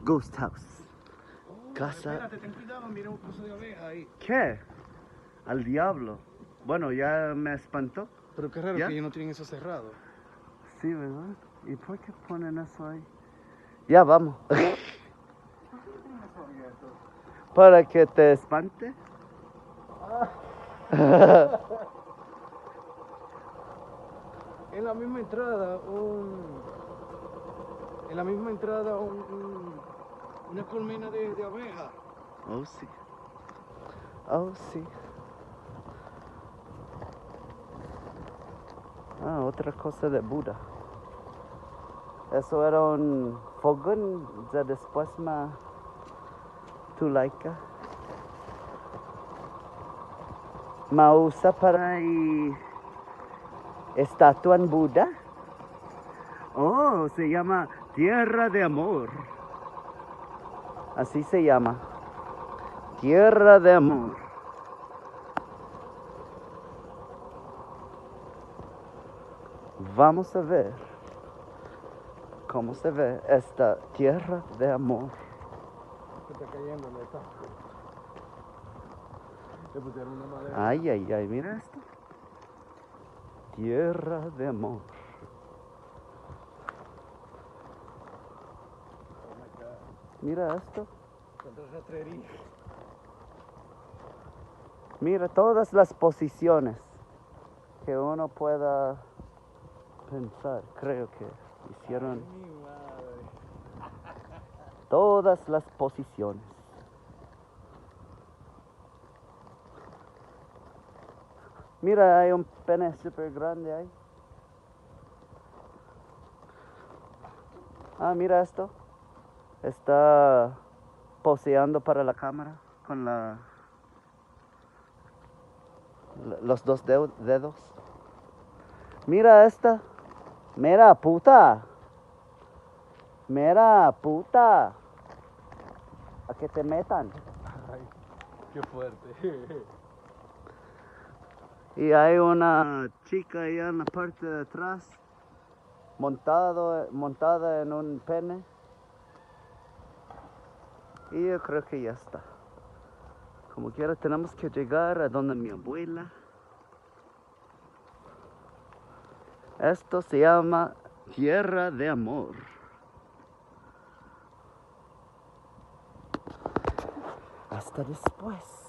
Ghost House. Oh, Casa. Espérate, ten cuidado, mira un coso de abeja ahí. ¿Qué? Al diablo. Bueno, ya me espantó. Pero qué raro ¿Ya? que ellos no tienen eso cerrado. Sí, ¿verdad? ¿Y por qué ponen eso ahí? Ya vamos. ¿Por qué tienen eso abierto? Para que te espante. En la misma entrada, una colmena de abeja. Oh, sí. Oh, sí. Ah, otra cosa de Buda. Eso era un fogón de después más Tulaika. Ma usa para estatua en Buda. Oh, se llama Tierra de Amor. Así se llama. Tierra de Amor. Vamos a ver cómo se ve esta Tierra de Amor. Se está cayendo, ¿no está? Le pusieron una madera. Ay, ay, ay, mira esto. Tierra de Amor. Oh my God. Mira esto. Cuánta rastrería. Mira todas las posiciones que uno pueda pensar. Creo que hicieron Ay, mi madre. todas las posiciones. Mira, hay un pene súper grande ahí. Ah, mira esto. Está poseando para la cámara con los dos dedos. Mira esta. Mira, puta. Mira, puta. A que te metan. Ay, qué fuerte. Y hay una chica allá en la parte de atrás, montada en un pene. Y yo creo que ya está. Como quiera tenemos que llegar a donde mi abuela. Esto se llama Tierra de Amor. Hasta después.